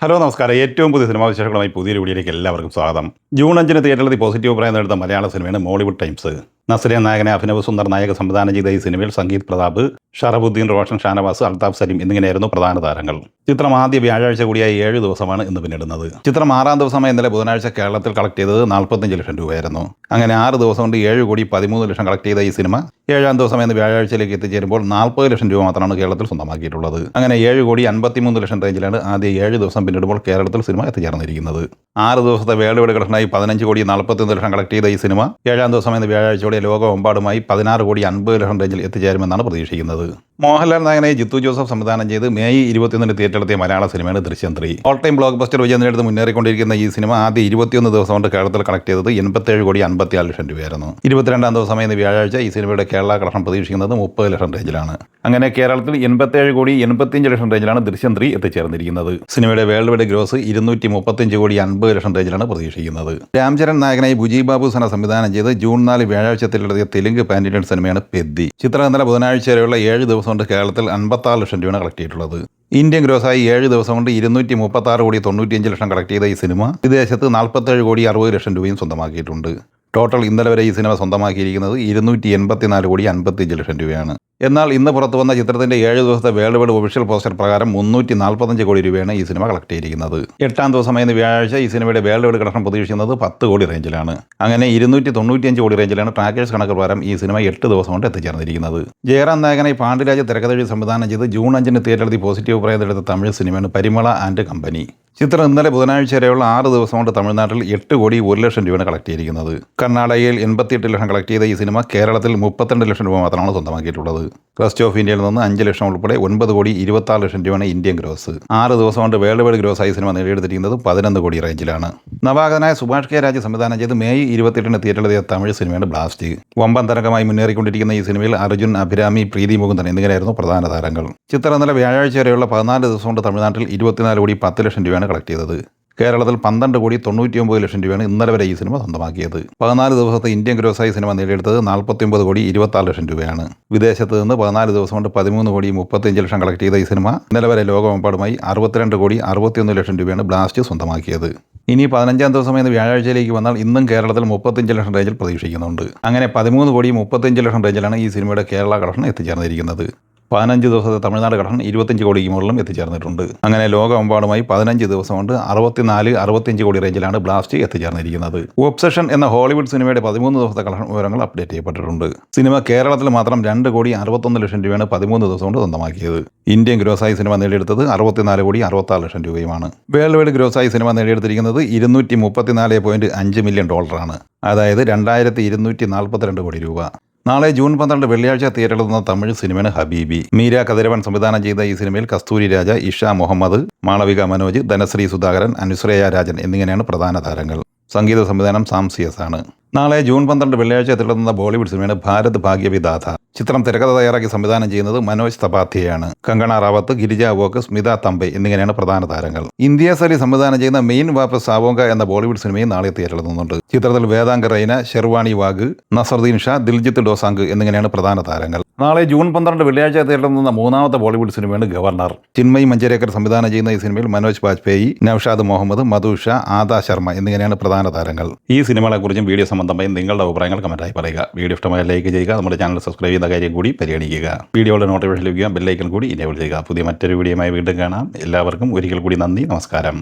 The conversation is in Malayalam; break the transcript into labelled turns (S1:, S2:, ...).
S1: ഹലോ നമസ്കാരം. ഏറ്റവും പുതിയ സിനിമാ വിശേഷങ്ങളുമായി പുതിയൊരു വീഡിയോയിലേക്ക് എല്ലാവർക്കും സ്വാഗതം. ജൂൺ 5 തിയേറ്ററിൽ പോസിറ്റീവ് അഭിപ്രായം നേടുന്ന മലയാള സിനിമയാണ് മോളിവുഡ് ടൈംസ്. നസ്രിയ നായകനെ അഭിനവ് സുന്ദർ നായക സംവിധാനം ചെയ്ത ഈ സിനിമയിൽ സംഗീത് പ്രതാപ്, ഷറഫുദ്ദീൻ, റോഷൻ, ഷാനവാസ്, അൽതാഫ് സലീം എന്നിങ്ങനെയായിരുന്നു പ്രധാന താരങ്ങൾ. ചിത്രം ആദ്യ വ്യാഴാഴ്ച കൂടിയായി 7 ദിവസമാണ് ഇന്ന് പിന്നിടുന്നത്. ചിത്രം 6ാം ദിവസമായി ഇന്നലെ ബുധനാഴ്ച കേരളത്തിൽ കളക്ട് ചെയ്തത് 45 ലക്ഷം രൂപയായിരുന്നു. അങ്ങനെ 6 ദിവസം കൊണ്ട് 7 കോടി 13 ലക്ഷം കളക്ട് ചെയ്ത ഈ സിനിമ 7ാം ദിവസം ഇന്ന് വ്യാഴാഴ്ചയിലേക്ക് എത്തിച്ചേരുമ്പോൾ 40 ലക്ഷം രൂപ മാത്രമാണ് കേരളത്തിൽ സ്വന്തമാക്കിയിട്ടുള്ളത്. അങ്ങനെ 7 കോടി 53 ലക്ഷം റേഞ്ചിലാണ് ആദ്യ 7 ദിവസം പിന്നിടുമ്പോൾ കേരളത്തിൽ സിനിമ എത്തിച്ചേർന്നിരിക്കുന്നത്. 6 ദിവസത്തെ വേൾഡ് വൈഡ് കളക്ഷനായി 15 കോടി 41 ലക്ഷം കളക്ട് ചെയ്ത ഈ സിനിമ 7ാം ദിവസം ഇന്ന് വ്യാഴാഴ്ചയോടെ ലോകമെമ്പാടുമായി 16 കോടി 50 ലക്ഷം റേഞ്ചിൽ എത്തിച്ചേരുമെന്നാണ് പ്രതീക്ഷിക്കുന്നത്. മോഹൻലാൽ നായകനായി ജിത്തു ജോസഫ് സംവിധാനം ചെയ്ത് മെയ് 21 തിയേറ്ററിലെത്തിയ മലയാള സിനിമയാണ് ദൃശ്യം 3. ഓൾ ടൈം ബ്ലോക്ക് ബസ്റ്റർ വിജയം നേടുന്ന മുന്നേറിക്കൊണ്ടിരിക്കുന്ന ഈ സിനിമ ആദ്യ 21 ദിവസം കൊണ്ട് കേരളത്തിൽ കളക്ട് ചെയ്തത് 87 കോടി 56 ലക്ഷം രൂപയായിരുന്നു. 22ാം ദിവസമായി ഇന്ന് വ്യാഴാഴ്ച ഈ സിനിമയുടെ കേരള കളക്ഷൻ പ്രതീക്ഷിക്കുന്നത് 30 ലക്ഷം റേഞ്ചിലാണ്. അങ്ങനെ കേരളത്തിൽ 87 കോടി 85 ലക്ഷം റേഞ്ചിലാണ് ദൃശ്യം 3 എത്തിച്ചേർന്നിരിക്കുന്നത്. സിനിമയുടെ വേൾഡ് വൈഡ് ഗ്രോസ് 235 കോടി 50 ലക്ഷം റേഞ്ചിലാണ് പ്രതീക്ഷിക്കുന്നത്. രാംചരൺ നായകനായി ബുജി ബാബു സന സംവിധാനം ചെയ്ത് ജൂൺ 4 വ്യാഴാഴ്ച തിയേറ്ററിലെത്തിയ തെലുങ്ക് പാൻ ഇന്ത്യൻ സിനിമയാണ് പെദ്ദി. ചിത്രം ഇന്നലെ ബുധനാഴ്ച വരെയുള്ള 7 ദിവസം കൊണ്ട് കേരളത്തിൽ 56 ലക്ഷം രൂപയാണ് കളക്ട് ചെയ്തിട്ടുള്ളത്. ഇന്ത്യൻ ഗ്രോസായി 7 ദിവസം കൊണ്ട് 236 കോടി 95 ലക്ഷം കളക്ട് ചെയ്ത ഈ സിനിമ വിദേശത്ത് 47 കോടി 60 ലക്ഷം രൂപയും സ്വന്തമാക്കിയിട്ടുണ്ട്. ടോട്ടൽ ഇന്നലെ വരെ ഈ സിനിമ സ്വന്തമാക്കിയിരിക്കുന്നത് 284 കോടി 55 ലക്ഷം രൂപയാണ്. എന്നാൽ ഇന്ന് പുറത്തു വന്ന ചിത്രത്തിന്റെ 7 ദിവസത്തെ വേൾഡ് വൈഡ് ഒഫീഷ്യൽ പോസ്റ്റർ പ്രകാരം 345 കോടി രൂപയാണ് ഈ സിനിമ കളക്ട് ചെയ്തിരിക്കുന്നത്. 8ാം ദിവസമായിരുന്ന വ്യാഴാഴ്ച ഈ സിനിമയുടെ വേൾഡ് വൈഡ് കളക്ഷൻ പ്രതീക്ഷിക്കുന്നത് 10 കോടി റേഞ്ചിലാണ്. അങ്ങനെ 295 കോടി റേഞ്ചിലാണ് ട്രാക്കേഴ്സ് കണക്ക് പ്രകാരം ഈ സിനിമ 8 ദിവസം കൊണ്ട് എത്തിച്ചേർന്നിരിക്കുന്നത്. ജയറാം നായകനായി പാണ്ഡ്യരാജ് തിരക്കഥ സംവിധാനം ചെയ്ത് ജൂൺ 5 തിയേറ്ററിൽ പോസിറ്റീവ് അഭിപ്രായം എടുത്ത തമിഴ് സിനിമയാണ് പരിമള ആൻഡ് കമ്പനി. ചിത്രം ഇന്നലെ ബുധനാഴ്ച വരെയുള്ള 6 ദിവസം കൊണ്ട് തമിഴ്നാട്ടിൽ 8 കോടി 1 ലക്ഷം രൂപയാണ് കളക്ട് ചെയ്തിരിക്കുന്നത്. കർണാടകയിൽ 88 ലക്ഷം കളക്ട് ചെയ്ത ഈ സിനിമ കേരളത്തിൽ 32 ലക്ഷം രൂപ മാത്രമാണ് സ്വന്തമാക്കിയിട്ടുള്ളത്. റെസ്റ്റ് ഓഫ് ഇന്ത്യയിൽ നിന്ന് 5 ലക്ഷം ഉൾപ്പെടെ 9 കോടി 26 ലക്ഷം രൂപയാണ് ഇന്ത്യൻ ഗ്രോസ്. 6 ദിവസം കൊണ്ട് വേൾഡ് വൈഡ് ഗ്രോസ് ആയി സിനിമ നേടിയെടുത്തിരിക്കുന്നത് 11 കോടി റേഞ്ചിലാണ്. നവാഗതനായ സുഭാഷ് കെ രാജ് സംവിധാനം ചെയ്ത് മെയ് 28 തിയേറ്ററിലെത്തിയ തമിഴ് സിനിമയാണ് ബ്ലാസ്റ്റ്. വമ്പൻ തരംഗമായി മുന്നേറിക്കൊണ്ടിരിക്കുന്ന ഈ സിനിമയിൽ അർജുൻ, അഭിരാമി, പ്രീതി മുകുന്ദൻ എന്നിങ്ങനെയായിരുന്നു പ്രധാന താരങ്ങൾ. ചിത്രം ഇന്നലെ വ്യാഴാഴ്ച വരെയുള്ള 14 ദിവസം കൊണ്ട് തമിഴ്നാട്ടിൽ 24 കോടി 10 ലക്ഷം രൂപയാണ് കളക്ട് ചെയ്തത്. കേരളത്തിൽ 12 കോടി 99 ലക്ഷം രൂപയാണ് ഇന്നലെ വരെ ഈ സിനിമ സ്വന്തമാക്കിയത്. 14 ദിവസത്തെ ഇന്ത്യൻ ഗ്രോസായി സിനിമ നേടിയെടുത്തത് 49 കോടി 26 ലക്ഷം രൂപയാണ്. വിദേശത്ത് നിന്ന് 14 ദിവസം കൊണ്ട് 13 കോടി 35 ലക്ഷം കളക്ട് ചെയ്ത ഈ സിനിമ ഇന്നലെ വരെ ലോകമെമ്പാടുമായി 62 കോടി 61 ലക്ഷം രൂപയാണ് ബ്ലാസ്റ്റ് സ്വന്തമാക്കിയത്. ഇനി 15ാം ദിവസമായിരുന്ന വ്യാഴാഴ്ചയിലേക്ക് വന്നാൽ ഇന്നും കേരളത്തിൽ 35 ലക്ഷം റേഞ്ചിൽ പ്രതീക്ഷിക്കുന്നുണ്ട്. അങ്ങനെ 13 കോടി 35 ലക്ഷം റേഞ്ചിലാണ് ഈ സിനിമയുടെ കേരള കളക്ഷൻ എത്തിച്ചേർന്നിരിക്കുന്നത്. 15 ദിവസത്തെ തമിഴ്നാട് കളക്ഷൻ 25 കോടിക്ക് മുകളിലും എത്തിച്ചേർന്നിട്ടുണ്ട്. അങ്ങനെ ലോകമെമ്പാടുമായി 15 ദിവസം കൊണ്ട് 65 കോടി റേഞ്ചിലാണ് ബ്ലാസ്റ്റ് എത്തിച്ചേർന്നിരിക്കുന്നത്. ഒബ്സഷൻ എന്ന ഹോളിവുഡ് സിനിമയുടെ 13 ദിവസത്തെ കളക്ഷൻ വിവരങ്ങൾ അപ്ഡേറ്റ് ചെയ്യപ്പെട്ടിട്ടുണ്ട്. സിനിമ കേരളത്തിൽ മാത്രം 2 കോടി 61 ലക്ഷം രൂപയാണ് 13 ദിവസം കൊണ്ട് സ്വന്തമാക്കിയത്. ഇന്ത്യൻ ഗ്രോസായി സിനിമ നേടിയെടുത്തത് 64 കോടി 66 ലക്ഷം രൂപയുമാണ്. വേൾഡ് വൈഡ് ഗ്രോസായി സിനിമ നേടിയെടുത്തിരിക്കുന്നത് 234.5 മില്യൺ ഡോളറാണ്. അതായത് 2242 കോടി രൂപ. നാളെ ജൂൺ 12 വെള്ളിയാഴ്ച തിയേറ്ററിലെത്തുന്ന തമിഴ് സിനിമയാണ് ഹബീബി. മീര കതിരവൻ സംവിധാനം ചെയ്ത ഈ സിനിമയിൽ കസ്തൂരി രാജ, ഇഷ മുഹമ്മദ്, മാളവിക മനോജ്, ധനശ്രീ സുധാകരൻ, അനുശ്രേയ രാജൻ എന്നിങ്ങനെയാണ് പ്രധാന താരങ്ങൾ. സംഗീത സംവിധാനം സാംസിയസ് ആണ്. നാളെ ജൂൺ 12 വെള്ളിയാഴ്ച തിരഞ്ഞെടുക്കുന്ന ബോളിവുഡ് സിനിമയാണ് ഭാരത് ഭാഗ്യവിധാത. ചിത്രം തിരക്കഥ തയ്യാറാക്കി സംവിധാനം ചെയ്യുന്നത് മനോജ് തപാധ്യയാണ്. കങ്കണ റാവത്ത്, ഗിരിജ വോക്ക്, സ്മിത തമ്പെ എന്നിങ്ങനെയാണ് പ്രധാന താരങ്ങൾ. ഇന്ത്യാസ് അലി സംവിധാനം ചെയ്യുന്ന മെയിൻ വാപ്പസ് സാവോങ്ക എന്ന ബോളിവുഡ് സിനിമയും നാളെ തിയേറ്ററിലെത്തുന്നുണ്ട്. ചിത്രത്തിൽ വേദാംഗ റൈന, ഷെർവാണി വാഗ്, നസറുദ്ദീൻ ഷാ, ദിൽജിത്ത് ഡോസാങ്ക് എന്നിങ്ങനെയാണ് പ്രധാന താരങ്ങൾ. നാളെ ജൂൺ 12 വെള്ളിയാഴ്ച തിയേറ്ററിലെത്തുന്ന 3ാമത്തെ ബോളിവുഡ് സിനിമയാണ് ഗവർണർ. ചിന്മയ് മഞ്ചേരക്കർ സംവിധാനം ചെയ്യുന്ന ഈ സിനിമയിൽ മനോജ് ബാജ്പേയി, നൌഷാദ് മുഹമ്മദ്, മധു ഷാ, ആദാ ശർമ്മ എന്നിങ്ങനെയാണ് പ്രധാന താരങ്ങൾ. ഈ സിനിമകളെക്കുറിച്ചും വീഡിയോ സംബന്ധമായി നിങ്ങളുടെ അഭിപ്രായങ്ങൾ കമന്റായി പറയുക. വീഡിയോ ഇഷ്ടമായ ലൈക്ക് ചെയ്യുക. നമ്മുടെ ചാനൽ സബ്സ്ക്രൈബ് ചെയ്യുന്ന കാര്യം കൂടി പരിഗണിക്കുക. വീഡിയോയുടെ നോട്ടിഫിക്കേഷൻ ലഭിക്കുക. ബെല്ലൈക്കൺ കൂടി ഇനേബിൾ ചെയ്യുക. പുതിയ മറ്റൊരു വീഡിയോയുമായി വീണ്ടും കാണാം. എല്ലാവർക്കും ഒരിക്കൽ കൂടി നന്ദി, നമസ്കാരം.